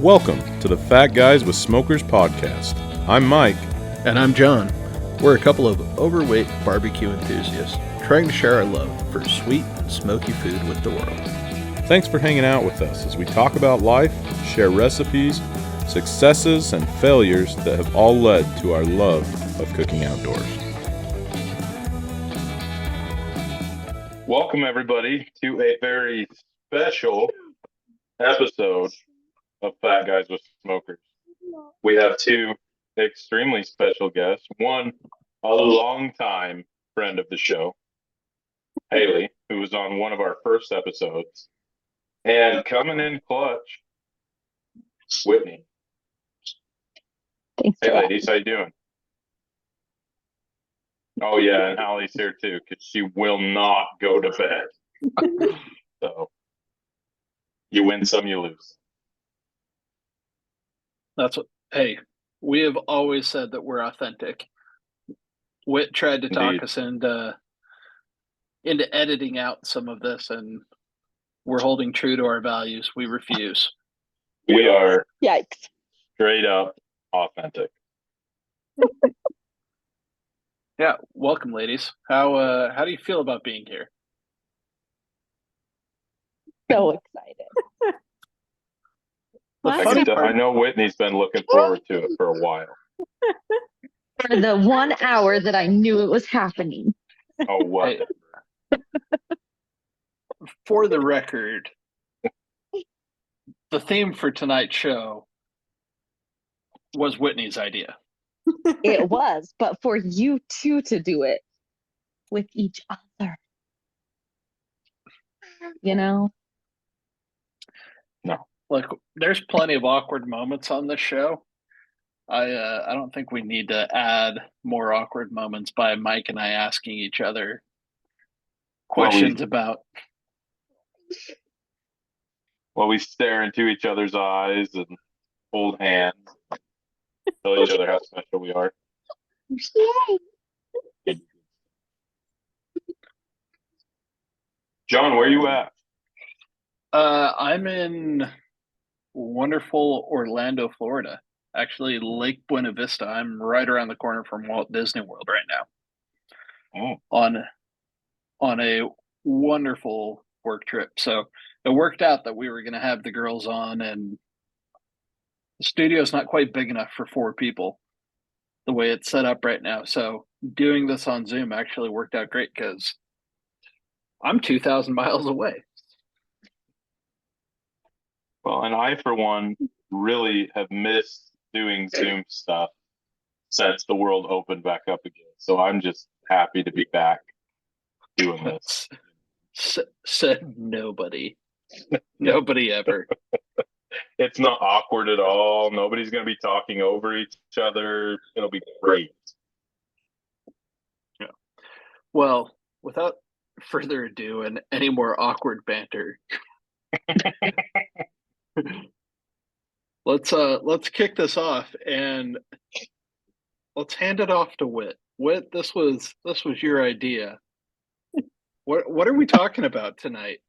Welcome to the Fat Guys with Smokers podcast. I'm Mike. And I'm John. We're a couple of overweight barbecue enthusiasts trying to share our love for sweet and smoky food with the world. Thanks for hanging out with us as we talk about life, share recipes, successes, and failures that have all led to our love of cooking outdoors. Welcome, everybody, to a very special episode of Fat Guys with Smokers. We have two extremely special guests. One, a longtime friend of the show, Haley, who was on one of our first episodes. And coming in clutch, Whitney. Thanks. Hey, ladies, how you doing? Oh, yeah, and Hallie's here, too, because she will not go to bed. So, you win some, you lose. Hey, we have always said that we're authentic. Whit tried to talk Indeed. us into editing out some of this, and we're holding true to our values. We refuse. We are Yikes. straight up authentic. Yeah, welcome, ladies. How do you feel about being here? So excited. I know Whitney's been looking forward to it for a while. For the 1 hour that I knew it was happening. Oh, what? For the record, the theme for tonight's show was Whitney's idea. It was, but for you two to do it with each other. You know? No. Look, there's plenty of awkward moments on this show. I don't think we need to add more awkward moments by Mike and I asking each other questions about. Well, we stare into each other's eyes and hold hands, tell each other how special we are. John, where you at? I'm in wonderful Orlando, Florida. Actually, Lake Buena Vista. I'm right around the corner from Walt Disney World right now. On a wonderful work trip. So it worked out that we were going to have the girls on, and the studio's not quite big enough for 4 people the way it's set up right now. So doing this on Zoom actually worked out great because I'm 2,000 miles away. Well, and I, for one, really have missed doing Zoom stuff since the world opened back up again. So I'm just happy to be back doing this. Said nobody. Nobody ever. It's not awkward at all. Nobody's going to be talking over each other. It'll be great. Yeah. Well, without further ado and any more awkward banter, let's kick this off and let's hand it off to Whit. Whit, this was your idea. What are we talking about tonight?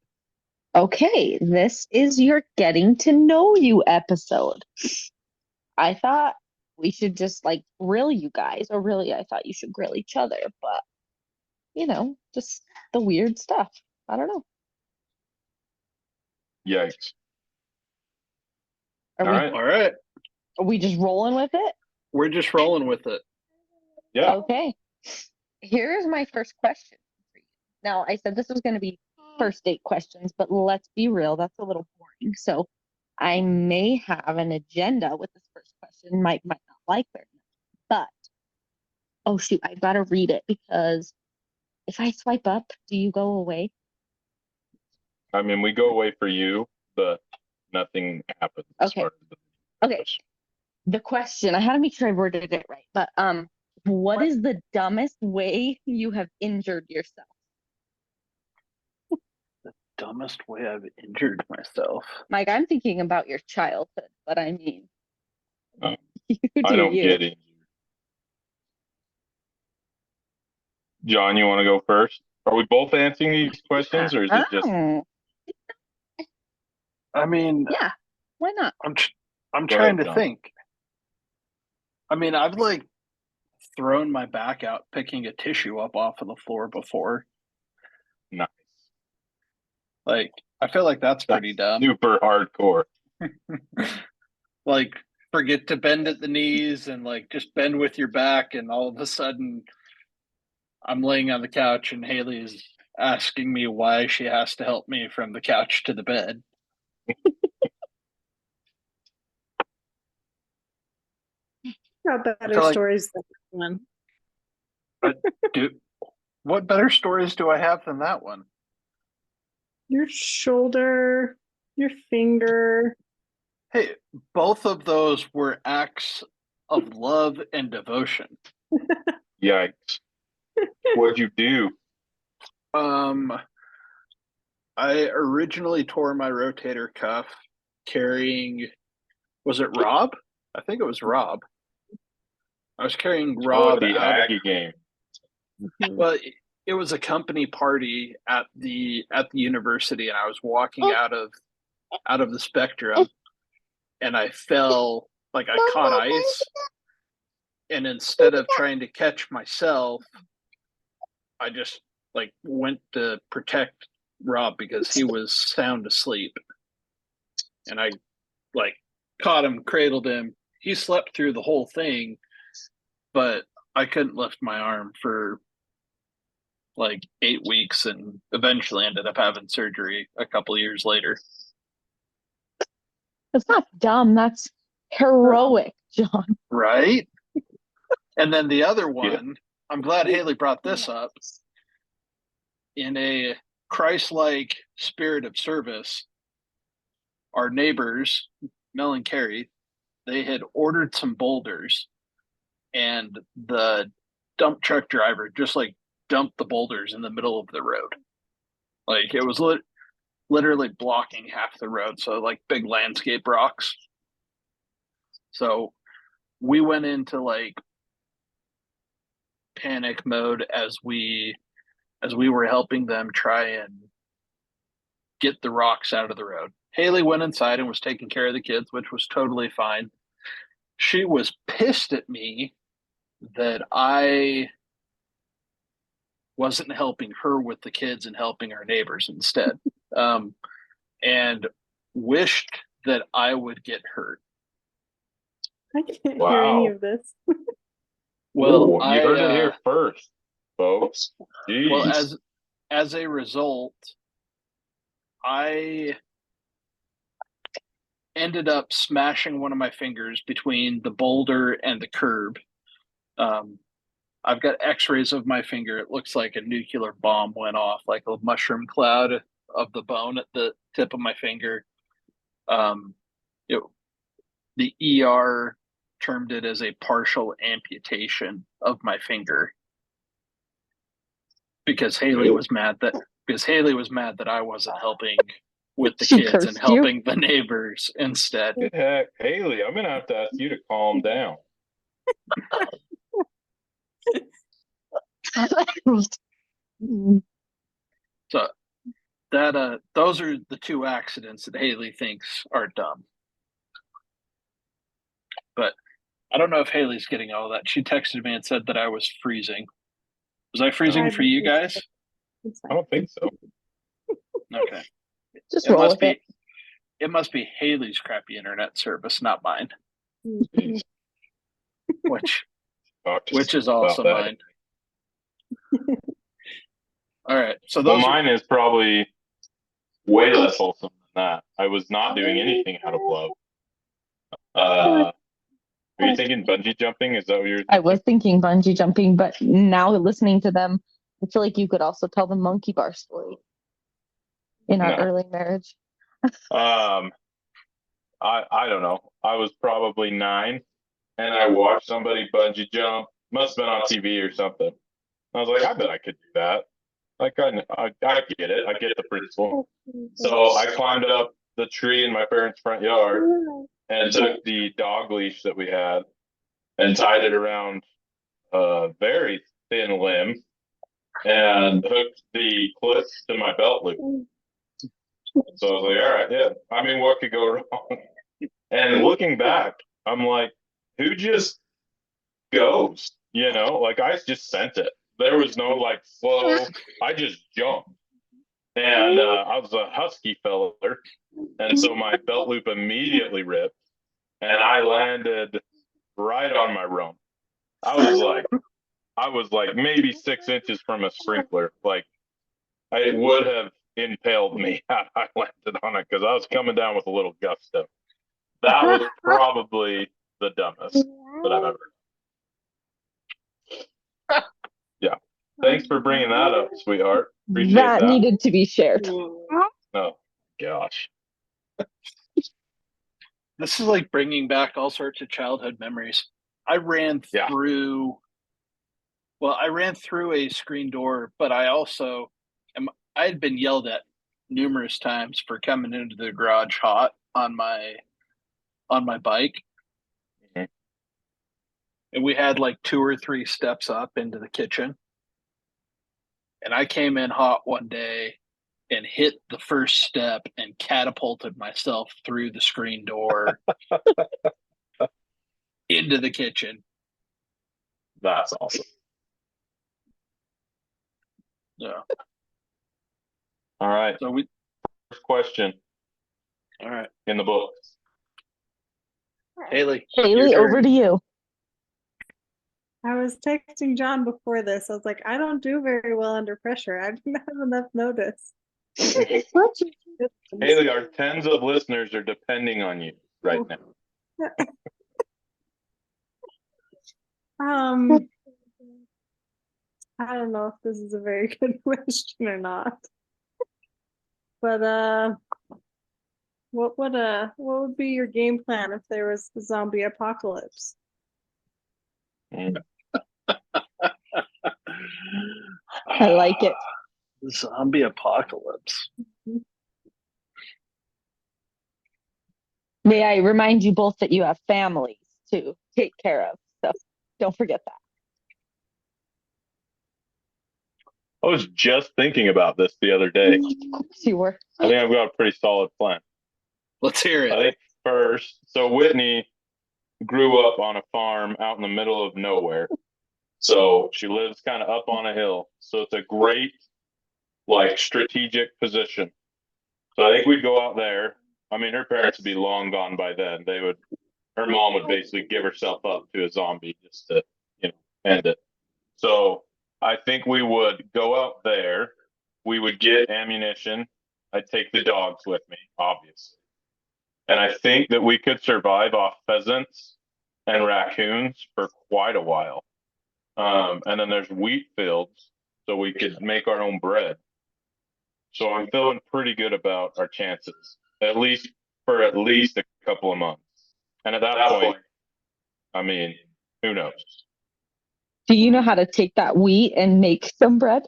Okay, this is your getting to know you episode. I thought we should just grill you guys, or really I thought you should grill each other, but just the weird stuff. I don't know. Yikes. All right. Are we just rolling with it? We're just rolling with it. Yeah. Okay. Here's my first question for you. Now, I said this was going to be first date questions, but let's be real, that's a little boring. So I may have an agenda with this first question. Mike might not like very much, but oh shoot, I've got to read it because if I swipe up, do you go away? I mean, we go away for you, but nothing happens. Okay. Okay. The question, I had to make sure I worded it right, but what is the dumbest way you have injured yourself? The dumbest way I've injured myself. Mike, I'm thinking about your childhood, but I mean, I don't get it. John, you want to go first? Are we both answering these questions, or is it just? I mean, yeah, why not? I'm Go trying ahead, to John. think. I mean, I've like thrown my back out picking a tissue up off of the floor before. Nice. Like, I feel like that's That's pretty dumb. super hardcore. Like, forget to bend at the knees and like just bend with your back, and all of a sudden I'm laying on the couch and Haley is asking me why she has to help me from the couch to the bed. Got I better feel like, stories than that one. what better stories do I have than that one? Your shoulder, your finger. Hey, both of those were acts of love and devotion. Yikes. What'd you do? I originally tore my rotator cuff carrying, was it Rob? I think it was Rob. I was carrying Rob the out of, Aggie game. well, it was a company party at the university, and I was walking out of the spectrum, and I fell, like I caught ice, and instead of trying to catch myself, I just like went to protect Rob because he was sound asleep, and I like caught him, cradled him. He slept through the whole thing, but I couldn't lift my arm for like 8 weeks, and eventually ended up having surgery a couple years later. That's not dumb. That's heroic, John. Right? And then the other one, Yeah. I'm glad Haley brought this up. In a Christ-like spirit of service, our neighbors, Mel and Carrie, they had ordered some boulders, and the dump truck driver just like dumped the boulders in the middle of the road. Like it was literally blocking half the road. So like big landscape rocks. So we went into like panic mode as we were helping them try and get the rocks out of the road. Haley went inside and was taking care of the kids, which was totally fine. She was pissed at me that I wasn't helping her with the kids and helping our neighbors instead, and wished that I would get hurt. I can't hear any Wow. of this. Well, Ooh, you heard it here first, folks. Jeez. well, as a result, I ended up smashing one of my fingers between the boulder and the curb. I've got x-rays of my finger. It looks like a nuclear bomb went off, like a mushroom cloud of the bone at the tip of my finger. The ER termed it as a partial amputation of my finger because Haley was mad that I wasn't helping with the She kids and cursed you? helping the neighbors instead. Heck, Haley, I'm gonna have to ask you to calm down. So that those are the two accidents that Haley thinks are dumb. But I don't know if Haley's getting all that. She texted me and said that I was freezing. Was I freezing for you guys? I don't think so. Okay. Just roll with it. It must be Haley's crappy internet service, not mine. Jeez. Which is also mine. All right. So Well, those mine is probably way less wholesome than that. I was not doing anything out of love. Are you thinking bungee jumping? Is that what you're thinking? I was thinking bungee jumping, but now listening to them, I feel like you could also tell the monkey bar story in our early marriage. I don't know. I was probably 9, and I watched somebody bungee jump. Must have been on TV or something. I was like, I bet I could do that. Like I get it. I get the principle. So I climbed up the tree in my parents' front yard and took the dog leash that we had and tied it around a very thin limb and hooked the clip to my belt loop. So I was like, all right, yeah. I mean, what could go wrong? And looking back, I'm like, who just goes? You know, like I just sent it. There was no like slow. I just jumped. And I was a husky feller. And so my belt loop immediately ripped. And I landed right on my rump. I was like maybe 6 inches from a sprinkler. Like it would have impaled me had I landed on it because I was coming down with a little gusto. That was probably the dumbest that I've ever done. Yeah. Thanks for bringing that up, sweetheart. Appreciate that. That needed to be shared. Oh, gosh. This is like bringing back all sorts of childhood memories. I ran through a screen door, but I had been yelled at numerous times for coming into the garage hot on my bike. Mm-hmm. And we had like 2 or 3 steps up into the kitchen. And I came in hot one day and hit the first step and catapulted myself through the screen door into the kitchen. That's awesome. Yeah. All right. So first question. All right. In the book. Haley, over to you. I was texting John before this. I was like, I don't do very well under pressure. I didn't have enough notice. Haley, our tens of listeners are depending on you right now. I don't know if this is a very good question or not. But what would be your game plan if there was a zombie apocalypse? I like it. Zombie apocalypse. May I remind you both that you have families to take care of, so don't forget that. I was just thinking about this the other day. Of course you were. I think I've got a pretty solid plan. Let's hear it. I think first, so Whitney grew up on a farm out in the middle of nowhere. So she lives kind of up on a hill. So it's a great, like, strategic position. So I think we'd go out there. I mean, her parents would be long gone by then. Her mom would basically give herself up to a zombie just to, end it. So I think we would go out there. We would get ammunition. I'd take the dogs with me, obviously. And I think that we could survive off pheasants and raccoons for quite a while. And then there's wheat fields, so we could make our own bread. So I'm feeling pretty good about our chances, at least a couple of months. And at that point, I mean, who knows? Do you know how to take that wheat and make some bread?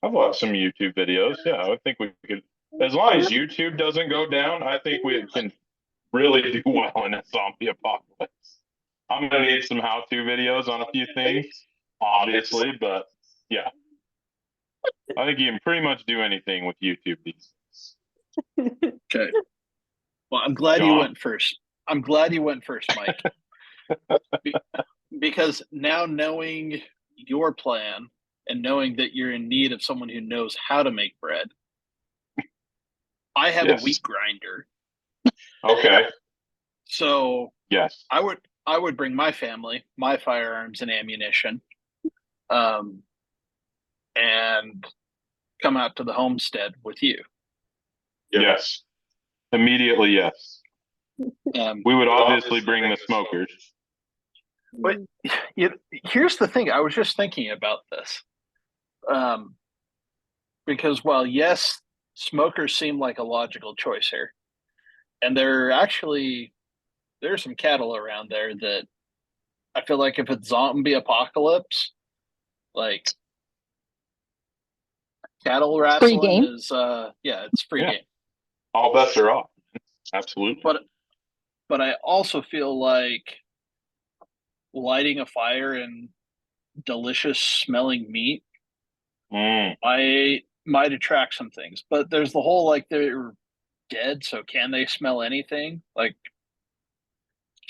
I've watched some YouTube videos. Yeah, I think we could, as long as YouTube doesn't go down, I think we can really do well in a zombie apocalypse. I'm going to need some how-to videos on a few things, obviously, but yeah. I think you can pretty much do anything with YouTube these days. Okay. Well, I'm glad you went first. Mike. Because now knowing your plan and knowing that you're in need of someone who knows how to make bread, I have a wheat grinder. Okay. So yes, I would bring my family, my firearms and ammunition, and come out to the homestead with you. Yes. Immediately, yes. We would obviously bring the smokers. But here's the thing. I was just thinking about this. Because while, yes, smokers seem like a logical choice here, and there's some cattle around there that I feel like if it's zombie apocalypse, like cattle wrestling is it's free game. All bets are off. Absolutely. But I also feel like lighting a fire and delicious smelling meat might attract some things. But there's the whole, like, they're dead, so can they smell anything? Like,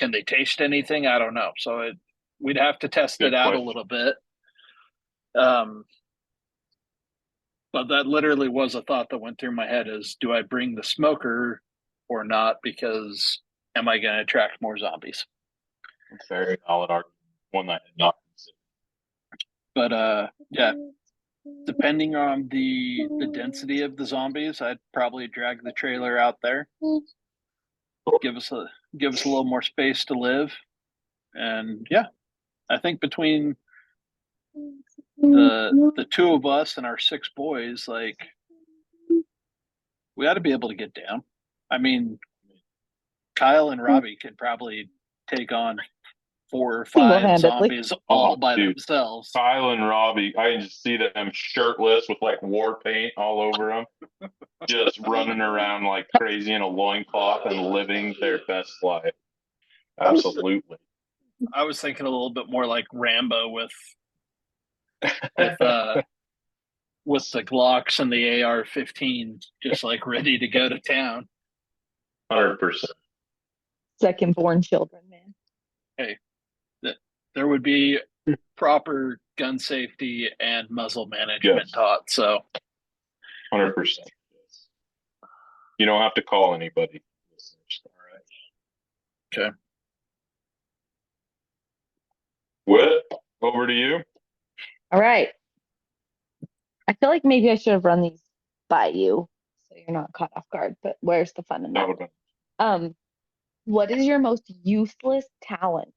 can they taste anything? I don't know. So we'd have to test Good it out question. a little bit. But that literally was a thought that went through my head: is do I bring the smoker or not? Because am I going to attract more zombies? Very valid argument. One that I had not considered. But yeah, depending on the density of the zombies, I'd probably drag the trailer out there. Give us a little more space to live. And yeah, I think between the two of us and our 6 boys, like, we ought to be able to get down. I mean, Kyle and Robbie could probably take on 4 or 5 Single-handedly. zombies all by dude. themselves. Kyle and Robbie, I can just see them shirtless with like war paint all over them, just running around like crazy in a loincloth and living their best life. Absolutely. I was thinking a little bit more like Rambo with the Glocks and the AR-15, just like ready to go to town. 100%. Second born children, man. Hey, there would be proper gun safety and muzzle management Yes. taught. So 100%. You don't have to call anybody. All right. Okay. Whit, over to you. All right. I feel like maybe I should have run these by you so you're not caught off guard, but where's the fun in That that? would have been What is your most useless talent?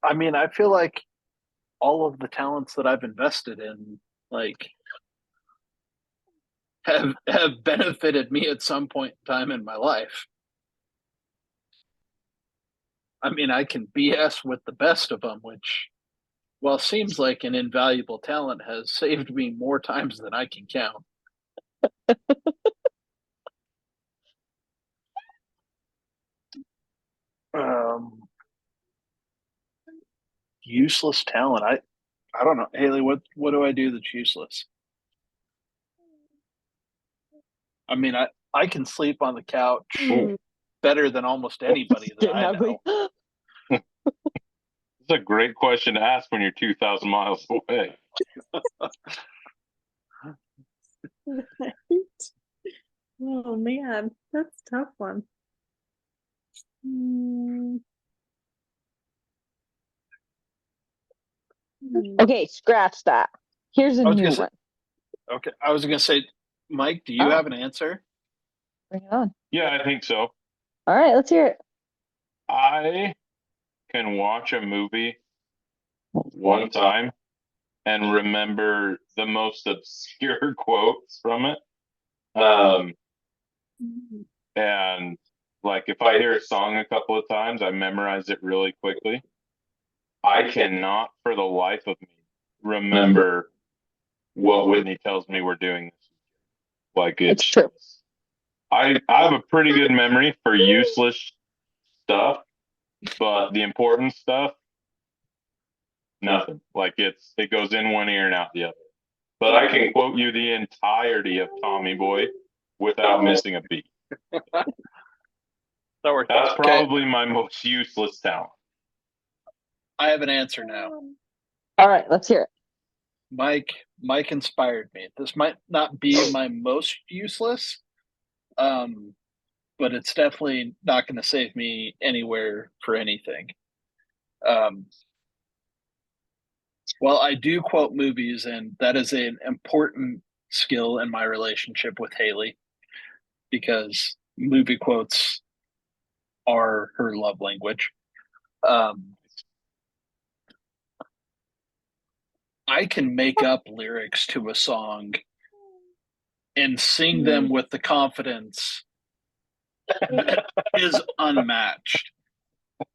I mean, I feel like all of the talents that I've invested in, like, have benefited me at some point in time in my life. I mean, I can BS with the best of them, which, while seems like an invaluable talent, has saved me more times than I can count. Useless talent. I don't know, Haley. What do I do that's useless? I mean, I can sleep on the couch better than almost anybody that I know. It's a great question to ask when you're 2,000 miles away. Right? Oh man, that's a tough one. Okay, scratch that. Here's a new one. Okay, I was gonna say, Mike, do you have an answer? Bring it on. Yeah, I think so. All right, let's hear it. I can watch a movie one time and remember the most obscure quotes from it. And like if I hear a song a couple of times, I memorize it really quickly. I cannot for the life of me remember what Whitney tells me we're doing this week. Like It's true. I have a pretty good memory for useless stuff, but the important stuff, nothing. Like it goes in one ear and out the other. But I can quote you the entirety of Tommy Boy without missing a beat. That's probably my most useless talent. I have an answer now. All right, let's hear it. Mike inspired me. This might not be my most useless, but it's definitely not going to save me anywhere for anything. Well, I do quote movies, and that is an important skill in my relationship with Haley, because movie quotes are her love language. I can make up lyrics to a song and sing them with the confidence that is unmatched.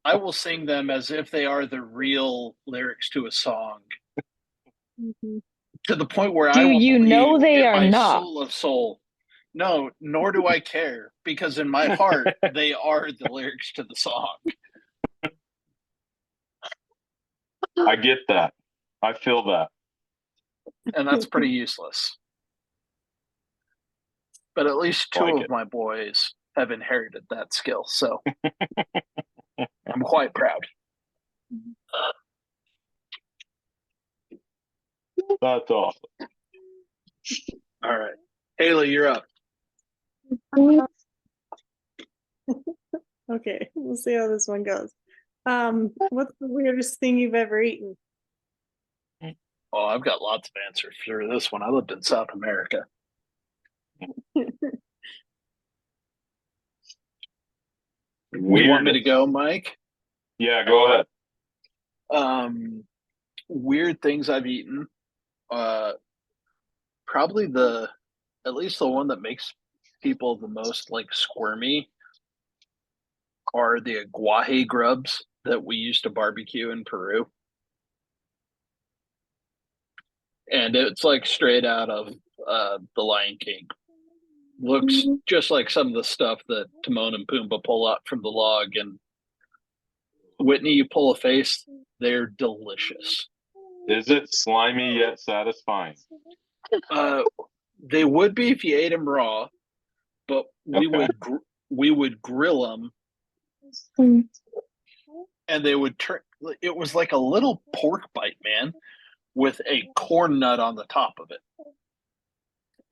I will sing them as if they are the real lyrics to a song, to the point where I will believe they in are my not? soul of soul. No, nor do I care, because in my heart they are the lyrics to the song. I get that. I feel that. And that's pretty useless. But at least two Like of it. my boys have inherited that skill, so I'm quite proud. That's awesome. All right. Haley, you're up. Okay, we'll see how this one goes. What's the weirdest thing you've ever eaten? Oh, I've got lots of answers for this one. I lived in South America. You want me to go, Mike? Yeah, go ahead. Weird things I've eaten. Probably at least the one that makes people the most like squirmy are the aguaje grubs that we used to barbecue in Peru. And it's like straight out of The Lion King. Looks just like some of the stuff that Timon and Pumbaa pull out from the log. And Whitney, you pull a face, they're delicious. Is it slimy yet satisfying? They would be if you ate them raw, but we Okay. would grill them, and they would turn. It was like a little pork bite, man, with a corn nut on the top of it,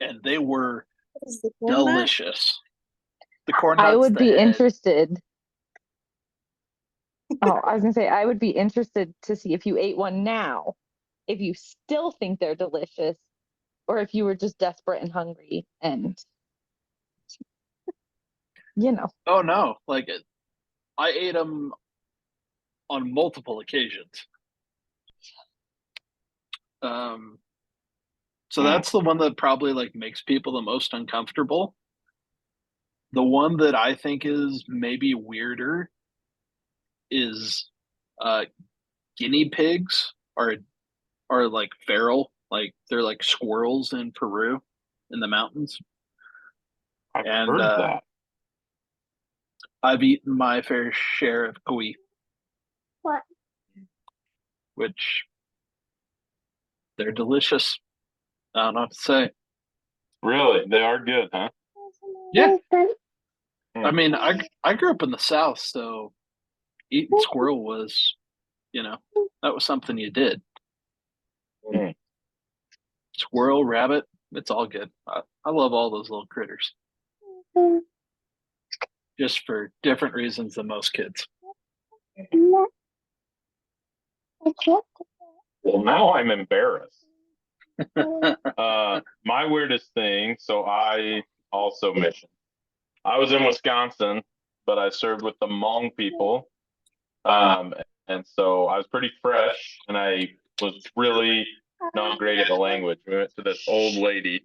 and they were Is the corn nut? delicious. The corn nut's I would the be head. interested. Oh, I was gonna say I would be interested to see if you ate one now, if you still think they're delicious, or if you were just desperate and hungry and Oh no, like it. I ate them on multiple occasions. So that's the one that probably like makes people the most uncomfortable. The one that I think is maybe weirder is guinea pigs are like feral, like they're like squirrels in Peru in the mountains. I've And heard that. I've eaten my fair share of cuy. What? Which they're delicious. I don't know what to say. Really? They are good, huh? Yeah. I mean, I grew up in the South, so eating squirrel was, that was something you did. Mm. Squirrel, rabbit, it's all good. I love all those little critters. Just for different reasons than most kids. Well, now I'm embarrassed. My weirdest thing, so I also missioned. I was in Wisconsin, but I served with the Hmong people. And so I was pretty fresh and I was really not great at the language. We went to this old lady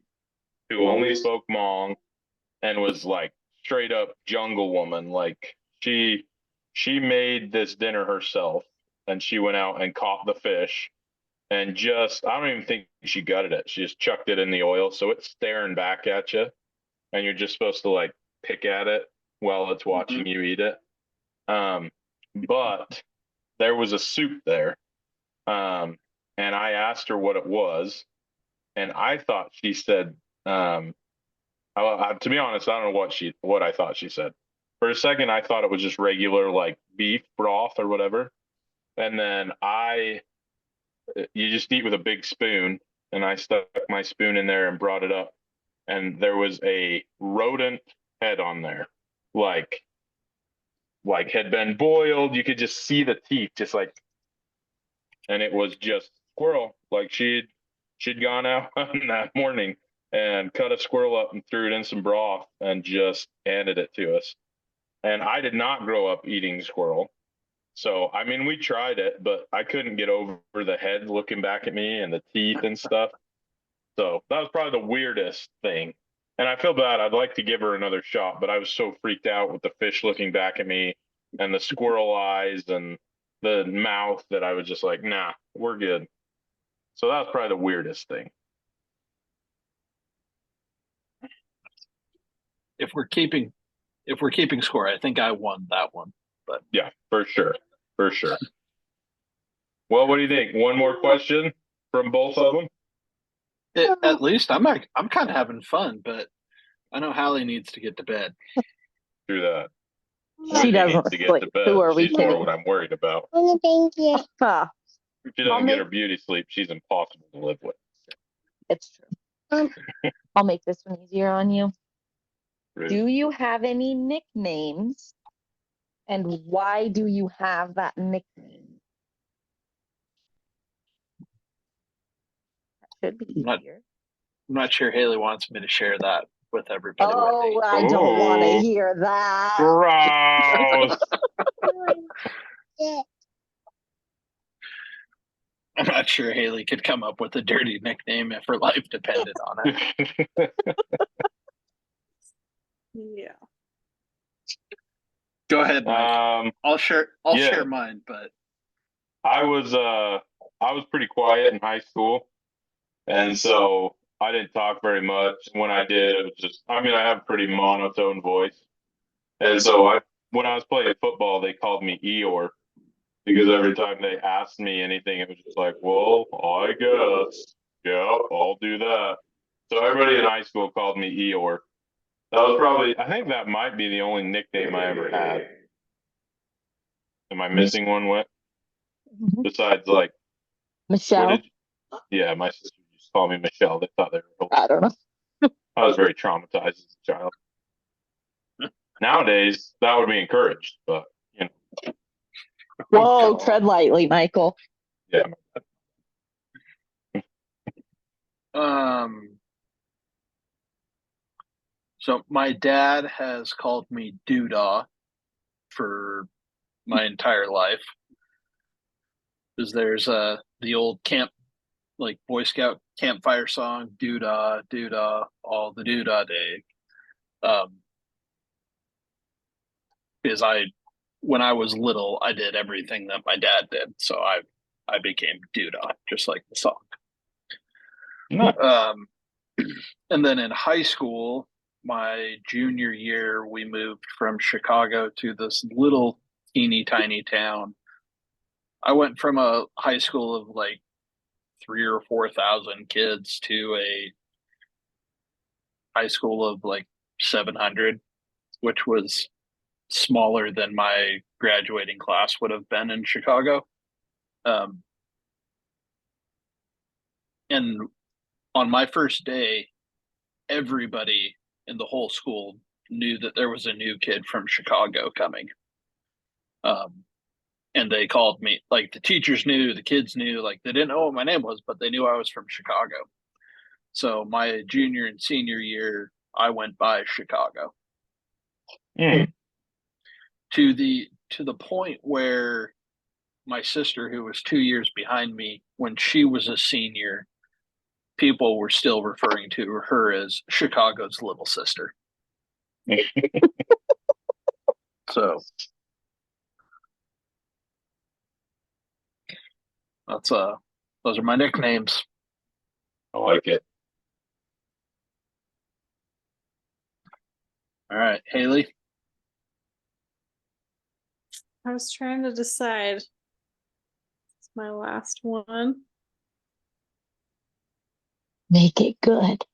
who only spoke Hmong and was like straight up jungle woman. Like she made this dinner herself and she went out and caught the fish and just I don't even think she gutted it. She just chucked it in the oil so it's staring back at you and you're just supposed to like pick at it while it's watching you eat it. But there was a soup there. And I asked her what it was, and I thought she said, to be honest, I don't know what I thought she said. For a second, I thought it was just regular like beef broth or whatever. And then you just eat with a big spoon, and I stuck my spoon in there and brought it up, and there was a rodent head on there, like had been boiled. You could just see the teeth, just like, and it was just squirrel. Like she'd gone out that morning and cut a squirrel up and threw it in some broth and just handed it to us. And I did not grow up eating squirrel. So, I mean, we tried it, but I couldn't get over the head looking back at me and the teeth and stuff. So that was probably the weirdest thing. And I feel bad. I'd like to give her another shot, but I was so freaked out with the fish looking back at me and the squirrel eyes and the mouth that I was just like, nah, we're good. So that was probably the weirdest thing. If we're keeping score, I think I won that one. But yeah, for sure. For sure. Well, what do you think? One more question from both of them? At least I'm kind of having fun, but I know Hallie needs to get to bed. Do that. She Whitney doesn't needs to get sleep. to bed. Who are we She's more kidding? what I'm worried about. Thank you. If she doesn't get her beauty sleep, she's impossible to live with. It's true. I'll make this one easier on you. Rude. Do you have any nicknames? And why do you have that nickname? That should be Not- easier. I'm not sure Haley wants me to share that with everybody. Oh, Whitney. I don't want to Oh. hear that. Gross. I'm not sure Haley could come up with a dirty nickname if her life depended on it. Yeah. Go ahead, Mike. I'll share yeah. mine, but I was pretty quiet in high school, and so I didn't talk very much. When I did, it was just, I mean, I have a pretty monotone voice, and so when I was playing football, they called me Eeyore because every time they asked me anything, it was just like, well, I guess, yeah, I'll do that. So everybody in high school called me Eeyore. That was probably, I think that might be the only nickname I ever had. Am I missing one, Whit? Mhm. Besides, like, Michelle? yeah, my sister used to call me Michelle. They thought they were I don't know. I was very traumatized as a child. Nowadays, that would be encouraged, but, you know. Whoa, tread lightly, Michael. Yeah. So my dad has called me Doodah for my entire life. Because there's the old camp, like Boy Scout campfire song, Doodah, Doodah, all the Doodah day. Because when I was little, I did everything that my dad did, so I became Doodah, just like the song. Nice. And then in high school, my junior year, we moved from Chicago to this little teeny tiny town. I went from a high school of like 3,000 or 4,000 kids to a high school of like 700, which was smaller than my graduating class would have been in Chicago. And on my first day, everybody in the whole school knew that there was a new kid from Chicago coming. And they called me, like the teachers knew, the kids knew, like they didn't know what my name was, but they knew I was from Chicago. So my junior and senior year, I went by Chicago. Mm. To the point where my sister, who was 2 years behind me, when she was a senior, people were still referring to her as Chicago's little sister. So that's those are my nicknames. I like it. All right, Haley. I was trying to decide. It's my last one. Make it good.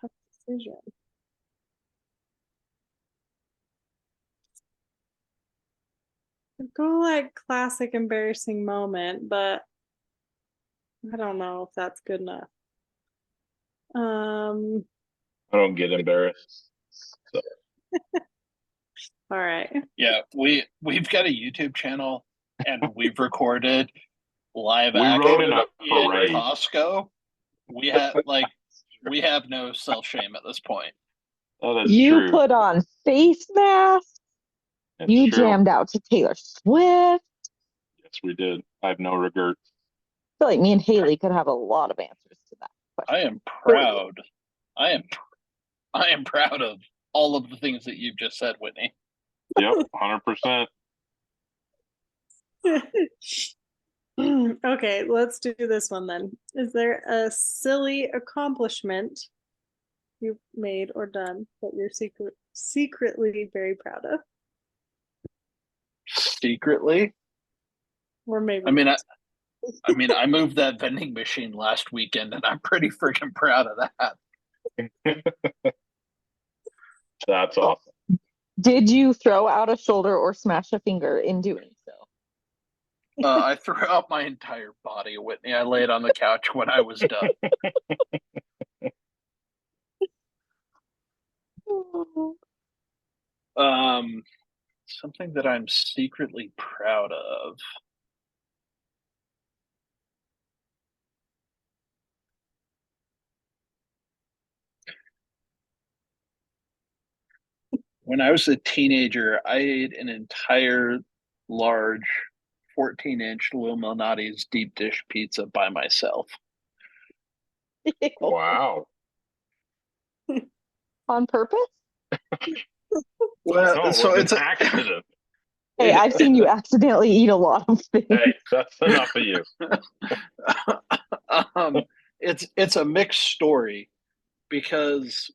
Tough decision. I'd go like classic embarrassing moment, but I don't know if that's good enough. I don't get embarrassed. So. All right. Yeah, we've got a YouTube channel and we've recorded live We action rode in a in parade. Costco. We have no self-shame at this point. That is You true. put on face masks. It's You true. jammed out to Taylor Swift. Yes, we did. I have no regrets. I feel like me and Haley could have a lot of answers to that question. I am proud. I am proud of all of the things that you've just said, Whitney. Yep, 100%. Okay, let's do this one then. Is there a silly accomplishment you've made or done that you're secretly very proud of? Secretly? Or maybe I mean, not. I moved that vending machine last weekend, and I'm pretty freaking proud of that. That's awesome. Did you throw out a shoulder or smash a finger in doing so? I threw out my entire body, Whitney. I laid on the couch when I was done. Something that I'm secretly proud of. When I was a teenager, I ate an entire large 14-inch Lou Malnati's deep dish pizza by myself. Wow. On purpose? Well, No, so it was it's an accident. Hey, I've seen you accidentally eat a lot of things. Hey, that's enough of you. it's a mixed story because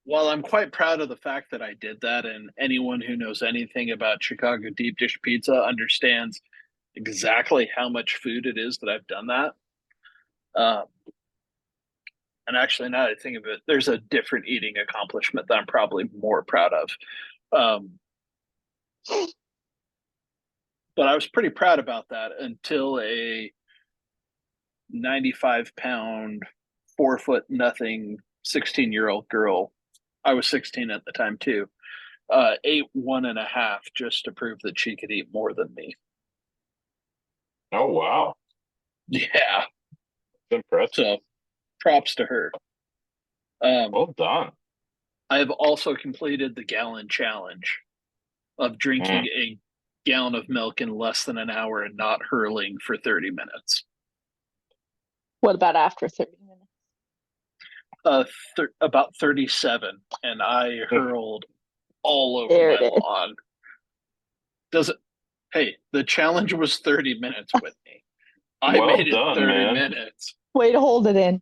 while I'm quite proud of the fact that I did that, and anyone who knows anything about Chicago deep dish pizza understands exactly how much food it is that I've done that. And actually, now that I think of it, there's a different eating accomplishment that I'm probably more proud of. But I was pretty proud about that until a 95-pound, 4 foot nothing, 16-year-old girl. I was 16 at the time too. Ate 1.5 just to prove that she could eat more than me. Oh, wow. Yeah. That's impressive. So props to her. Well done. I have also completed the gallon challenge of drinking a gallon of milk in less than an hour and not hurling for 30 minutes. What about after 30 minutes? About 37, and I hurled all over There my it is. lawn. Hey, the challenge was 30 minutes with me. I Well made it done, 30 man. minutes. Way to hold it in.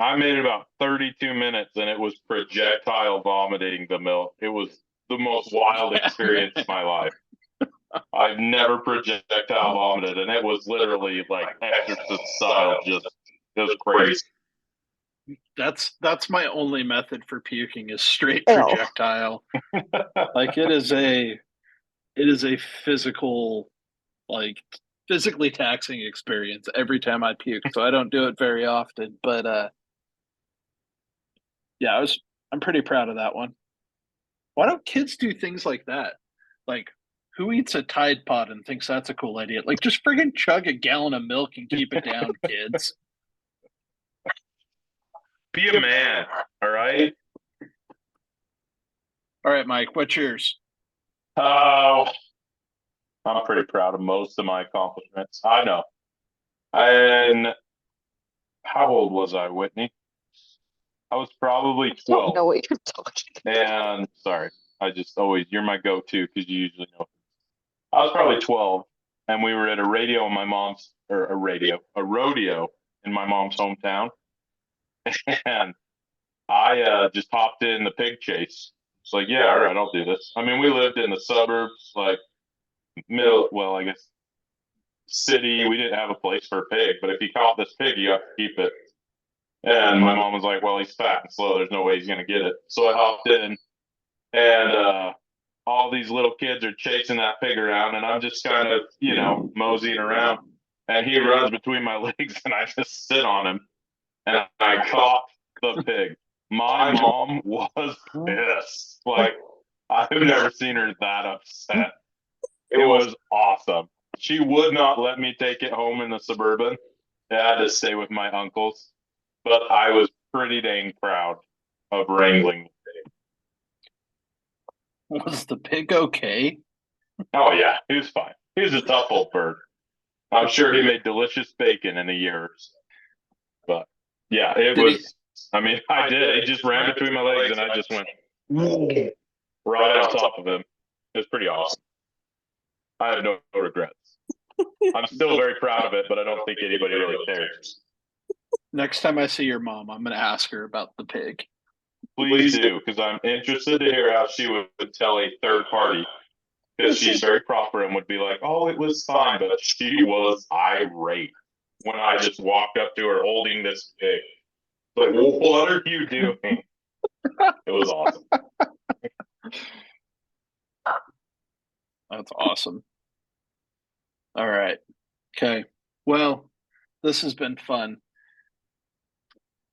I made it about 32 minutes and it was projectile vomiting the milk. It was the most wild experience of my life. I've never projectile vomited, and it was literally like exorcist style. Just, it was crazy. That's my only method for puking is straight Ew. projectile. Like it is a physical, like physically taxing experience every time I puke. So I don't do it very often, but yeah, I'm pretty proud of that one. Why don't kids do things like that? Like, who eats a Tide Pod and thinks that's a cool idea? Like, just friggin' chug a gallon of milk and keep it down, kids. Be a man, all right? All right, Mike, what's yours? Oh, I'm pretty proud of most of my accomplishments. I know. And how old was I, Whitney? I was probably I don't 12. know what you're talking about. And sorry, I just always, you're my go-to because you usually know. I was probably 12, and we were at a rodeo in my mom's, or a rodeo in my mom's hometown. And I just hopped in the pig chase. It's like, yeah, all right, I'll do this. I mean, we lived in the suburbs, like well, I guess city. We didn't have a place for a pig, but if you caught this pig, you have to keep it. And my mom was like, well, he's fat and slow. There's no way he's going to get it. So I hopped in, and all these little kids are chasing that pig around, and I'm just kind of, moseying around. And he runs between my legs, and I just sit on him, and I caught the pig. My mom was pissed. Like, I've never seen her that upset. It was awesome. She would not let me take it home in the Suburban. I had to stay with my uncles. But I was pretty dang proud of wrangling the pig. Was the pig okay? Oh, yeah, he was fine. He was a tough old bird. I'm sure he made delicious bacon in a year. But, yeah, it was, I mean, I did. He just ran between my legs, and I just went right on top of him. It was pretty awesome. I have no regrets. I'm still very proud of it, but I don't think anybody really cares. Next time I see your mom, I'm going to ask her about the pig. Please do, because I'm interested to hear how she would tell a third party. Because she's very proper and would be like, "Oh, it was fine," but she was irate when I just walked up to her holding this pig. Like, well, what are you doing? It was awesome. That's awesome. All right. Okay. Well, this has been fun.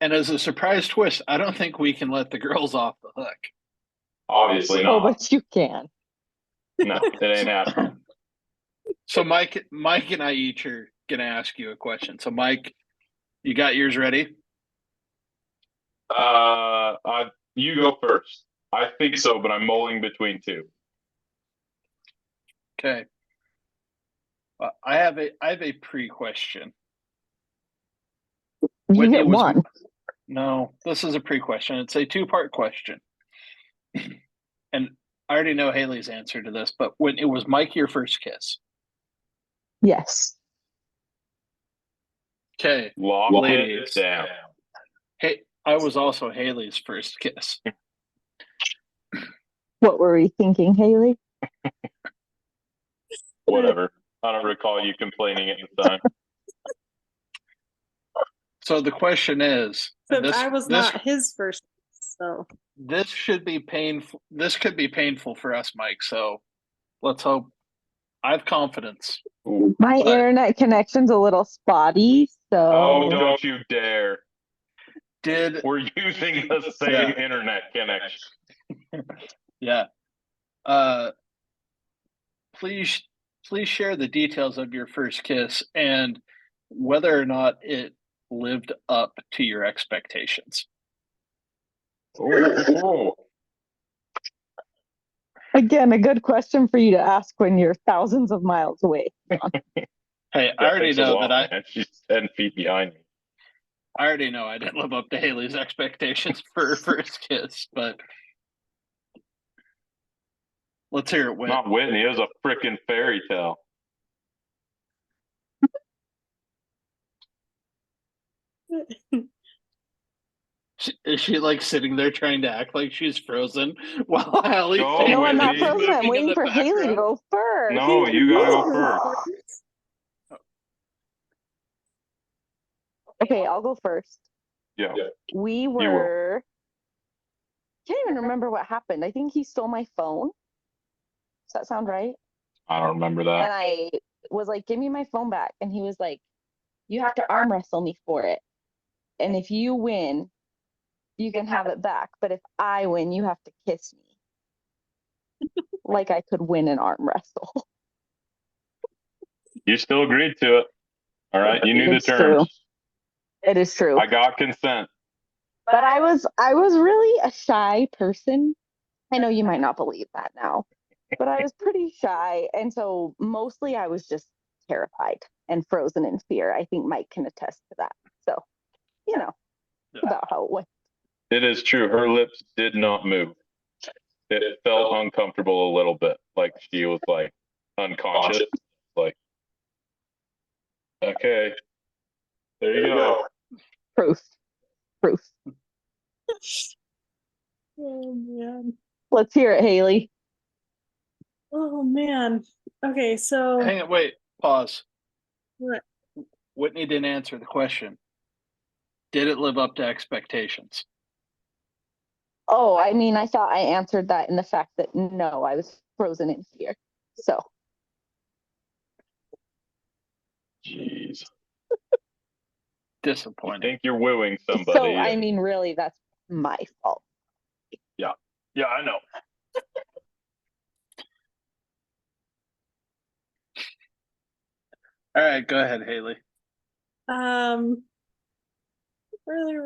And as a surprise twist, I don't think we can let the girls off the hook. Obviously Oh, not. but you can. No, it ain't happening. So Mike and I each are gonna ask you a question. So Mike, you got yours ready? You go first. I think so, but I'm mulling between two. Okay. I have a pre-question. You Whitney get was- one. No, this is a pre-question. It's a two-part question. And I already know Haley's answer to this, but when it was Mike your first kiss? Yes. Okay. Lock Ladies. it down. Hey, I was also Haley's first kiss. What were we thinking, Haley? Whatever. I don't recall you complaining at the time. So the question is, But I was not his first, so this should be painful. This could be painful for us, Mike. So let's hope. I have confidence. Ooh. My But- internet connection's a little spotty, so Oh, don't you dare. Did We're using the same internet connection. yeah. Please share the details of your first kiss and whether or not it lived up to your expectations. Oh. again, a good question for you to ask when you're thousands of miles away. Hey, I already know that she's 10 feet behind me. I already know I didn't live up to Haley's expectations for her first kiss, but let's hear it, Whit. Not Whitney. It was a freaking fairy tale. Is she like sitting there trying to act like she's frozen while Hallie? No, No, I'm not Whitney. frozen. I'm waiting for Haley to go first. No, you gotta go first. Okay, I'll go first. Yeah. We were. Can't even remember what happened. I think he stole my phone. Does that sound right? I don't remember And that. I was like, "Give me my phone back," and he was like, "You have to arm wrestle me for it, and if you win, you can have it back. But if I win, you have to kiss me." Like I could win an arm wrestle. You still agreed to it. All right. You knew the It's terms. true. It is true. I got consent. But I was really a shy person. I know you might not believe that now, but I was pretty shy, and so mostly I was just terrified and frozen in fear. I think Mike can attest to that. So, about how it went. It is true. Her lips did not move. It felt uncomfortable a little bit. Like she was like unconscious. Like, okay, there you go. Proof. oh man. Let's hear it, Haley. Oh man. Okay, so Hang on, wait, pause. what? Whitney didn't answer the question. Did it live up to expectations? Oh, I mean, I thought I answered that in the fact that no, I was frozen in fear. So, Jeez. Disappointing. Think you're wooing somebody. so I mean, really, that's my fault. Yeah, I know. All right, go ahead, Haley. Really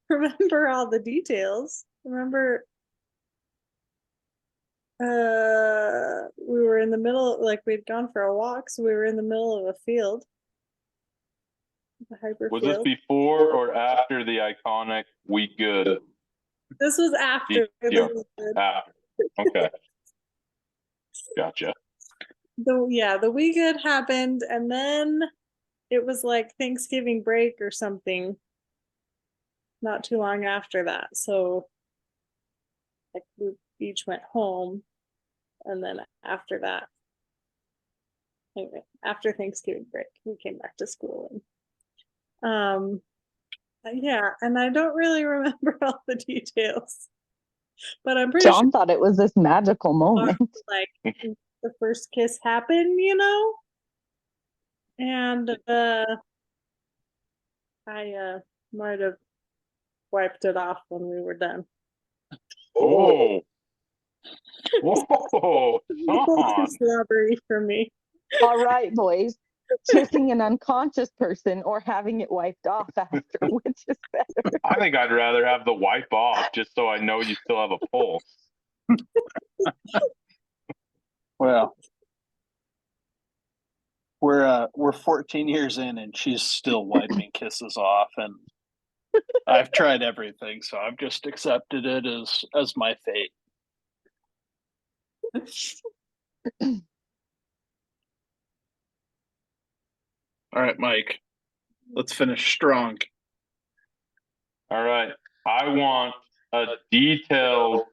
remember all the details. Remember we were in the middle, like we'd gone for a walk, so we were in the middle of a field. The hyper Was this field. before or after the iconic "We Good"? This was after Yeah. the After. Okay. Gotcha. the We Good happened, and then it was like Thanksgiving break or something. not too long after that. So like we each went home, and then after that, anyway, after Thanksgiving break, we came back to school. And yeah, and I don't really remember all the details, but I'm pretty John thought it was this magical sure moment. like the first kiss happened, and I might have wiped it off when we were done. Oh. Whoa. Too slobbery for me. All right, boys. Kissing an unconscious person or having it wiped off after, which is better? I think I'd rather have the wipe off just so I know you still have a pulse. Well, we're 14 years in, and she's still wiping kisses off, and I've tried everything, so I've just accepted it as my fate. All right, Mike, let's finish strong. All right. I want a detailed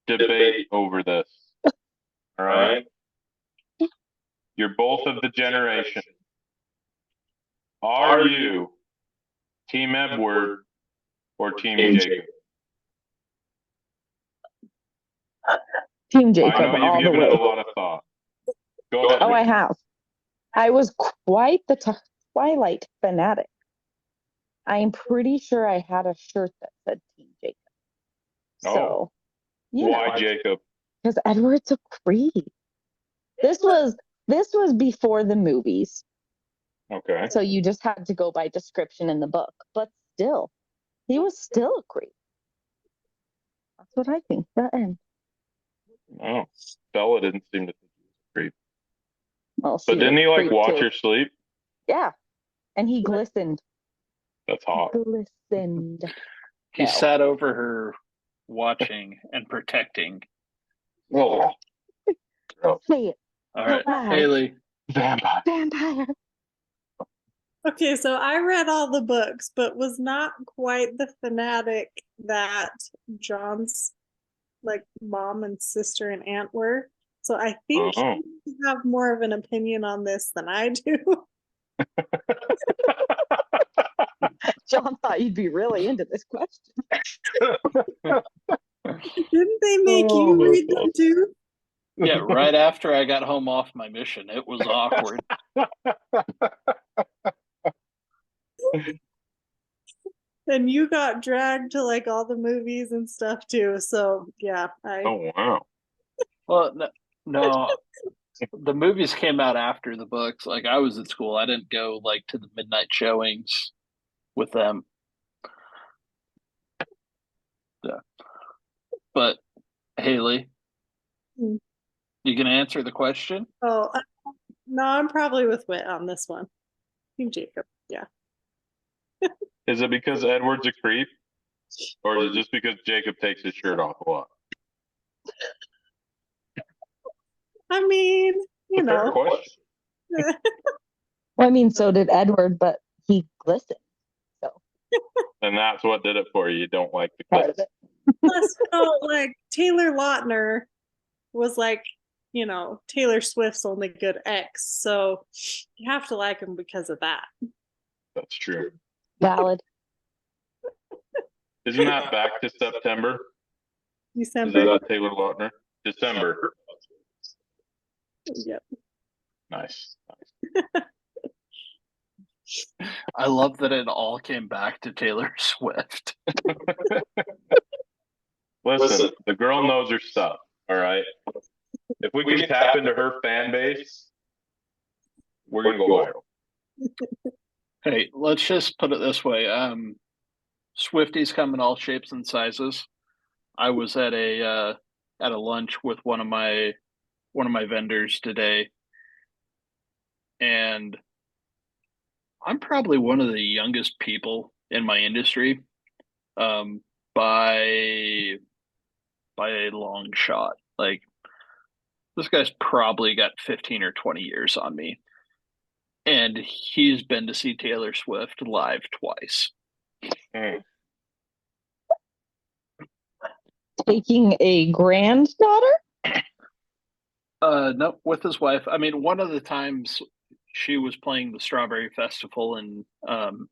debate over this. All right. You're both of the generation. Are you Team Edward or Team Jacob? Team Jacob, I know all you've the given way. it a lot of thought. Go ahead. Oh, I have. I was quite the Twilight fanatic. I'm pretty sure I had a shirt that said Team Jacob. So, why Jacob? because Edward's a creep. This was before the movies, Okay. so you just had to go by description in the book. But still, he was still a creep. That's what I think. The end. Oh, Bella didn't seem to think he was a creep. Well, But she didn't was he a like creep, watch too. her sleep? Yeah, and he glistened. That's hot. Glistened. He No. sat over her, watching and protecting. Oh, Say it. All right, Wow. Haley. vampire. Vampire. Okay, so I read all the books, but was not quite the fanatic that John's like mom and sister and aunt were. So I think you have more of an opinion on this than I do. John thought you'd be really into this question. Didn't they make you read them too? Yeah, right after I got home off my mission, it was awkward. And you got dragged to like all the movies and stuff too. So yeah, Oh wow. Well, no, the movies came out after the books. Like I was at school, I didn't go like to the midnight showings with them. Yeah. But Haley, Hmm. you can answer the question? Oh no, I'm probably with Whit on this one. Team Jacob. Yeah. Is it because Edward's a creep? Or is it just because Jacob takes his shirt off a lot? I mean, you Fair know. question. Well, I mean, so did Edward, but he glistened. So And that's what did it for you. You don't like the part clip. of it. Plus, like Taylor Lautner was like, Taylor Swift's only good ex. So you have to like him because of that. That's true. Valid. Isn't that back to September? Is December. that Taylor Lautner? December. Yep. Nice. I love that it all came back to Taylor Swift. Listen, the girl knows her stuff. All right. If we can tap into her fan base, we're gonna go viral. Hey, let's just put it this way. Swifties come in all shapes and sizes. I was at a lunch with one of my vendors today, and I'm probably one of the youngest people in my industry, by a long shot. Like this guy's probably got 15 or 20 years on me, and he's been to see Taylor Swift live twice. taking a granddaughter? No, with his wife. I mean, one of the times she was playing the Strawberry Festival in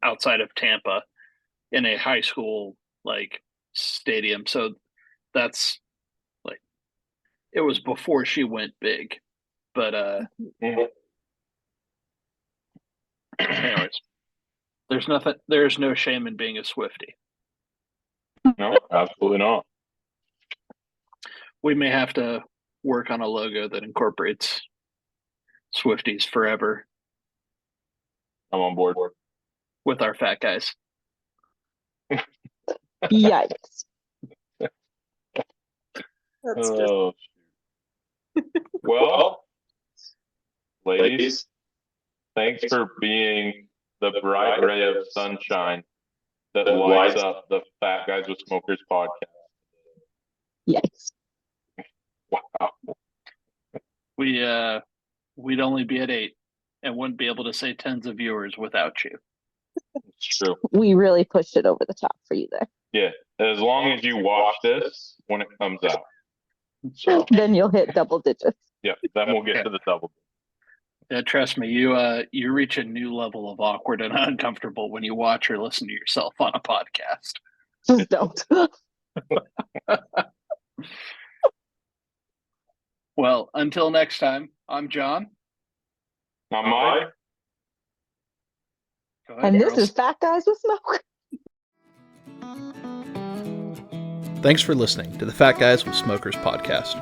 outside of Tampa in a high school like stadium. So that's like it was before she went big. But anyways, there's no shame in being a Swiftie. No, absolutely not. We may have to work on a logo that incorporates Swifties forever I'm on board. with our fat guys. Yikes. That's just Oh, shoot. Well, ladies, thanks for being the bright ray of sunshine that lights up the Fat Guys with Smokers podcast. Yikes. Wow. We'd only be at 8 and wouldn't be able to say tens of viewers without you. It's true. We really pushed it over the top for you there. Yeah. As long as you watch this when it comes out. So, Then you'll hit double digits. yeah, then we'll get to the double. Yeah, trust me, you reach a new level of awkward and uncomfortable when you watch or listen to yourself on a podcast. Just don't. Well, until next time, I'm John. Not mine. Go ahead, And this girls. is Fat Guys with Smoke. Thanks for listening to the Fat Guys with Smokers podcast.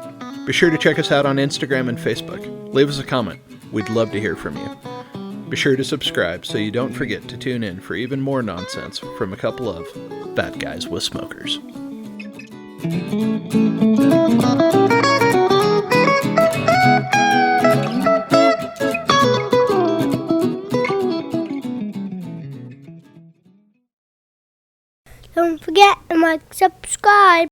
Be sure to check us out on Instagram and Facebook. Leave us a comment. We'd love to hear from you. Be sure to subscribe so you don't forget to tune in for even more nonsense from a couple of Fat Guys with Smokers. Don't forget to like, subscribe.